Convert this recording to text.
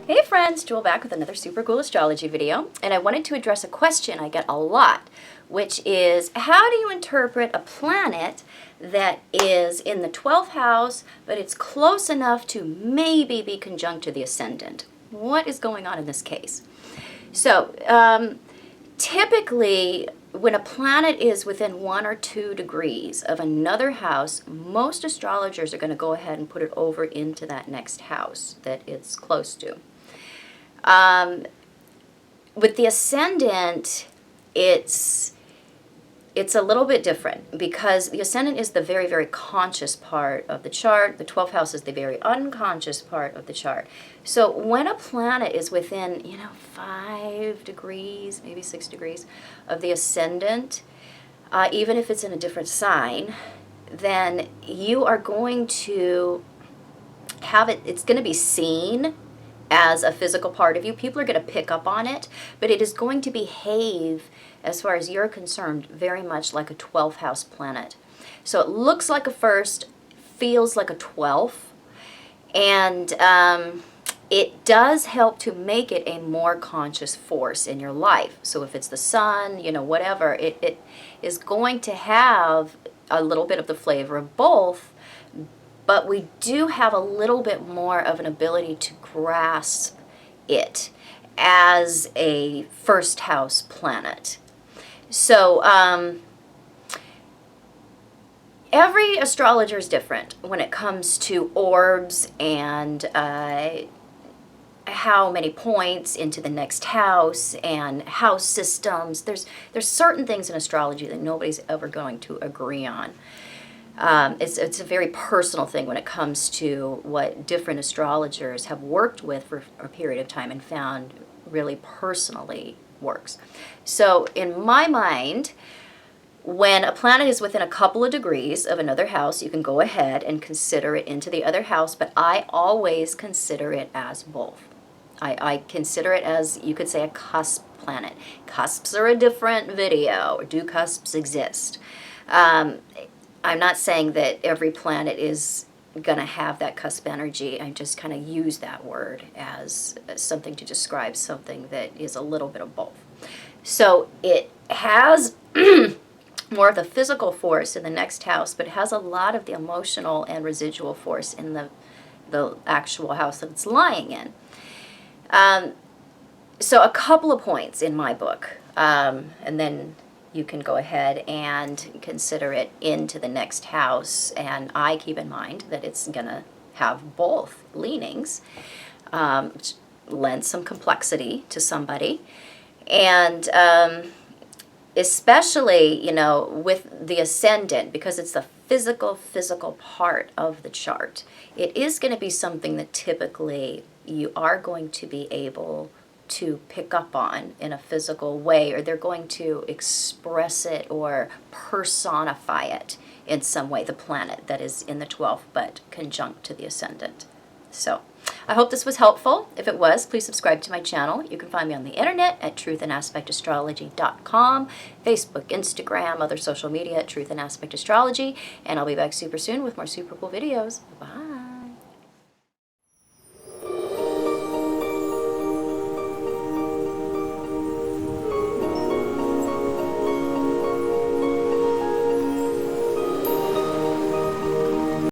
Hey friends, Jewel back with another super cool astrology video, and I wanted to address a question I get a lot, which is how do you interpret a planet that is in the 12th house, but it's close enough to maybe be conjunct to the ascendant? What is going on in this case? So, typically, when a planet is within 1 or 2 degrees of another house, most astrologers are going to go ahead and put it over into that next house that it's close to. With the ascendant, it's a little bit different because the ascendant is the very, very conscious part of the chart. The 12th house is the very unconscious part of the chart. So when a planet is within, 5 degrees, maybe 6 degrees of the ascendant, even if it's in a different sign, then you are going to have it, it's going to be seen as a physical part of you. People are going to pick up on it, but it is going to behave, as far as you're concerned, very much like a 12th house planet. So it looks like a first, feels like a 12th, and it does help to make it a more conscious force in your life. So if it's the sun, whatever, it is going to have a little bit of the flavor of both, but we do have a little bit more of an ability to grasp it as a first house planet. So every astrologer is different when it comes to orbs and how many points into the next house and house systems. There's certain things in astrology that nobody's ever going to agree on. It's a very personal thing when it comes to what different astrologers have worked with for a period of time and found really personally works. So in my mind, when a planet is within a couple of degrees of another house, you can go ahead and consider it into the other house, but I always consider it as both. I consider it as, you could say, a cusp planet. Cusps are a different video. Do cusps exist? I'm not saying that every planet is going to have that cusp energy. I just kind of use that word as something to describe something that is a little bit of both. So it has more of the physical force in the next house, but it has a lot of the emotional and residual force in the actual house that it's lying in. So a couple of points in my book, and then you can go ahead and consider it into the next house. And I keep in mind that it's going to have both leanings, which lends some complexity to somebody. And especially, with the ascendant, because it's the physical part of the chart, it is going to be something that typically you are going to be able to pick up on in a physical way, or they're going to express it or personify it in some way, the planet that is in the 12th but conjunct to the ascendant. So I hope this was helpful. If it was, please subscribe to my channel. You can find me on the internet at truthandaspectastrology.com, Facebook, Instagram, other social media at Truth and Aspect Astrology, and I'll be back super soon with more super cool videos. Bye.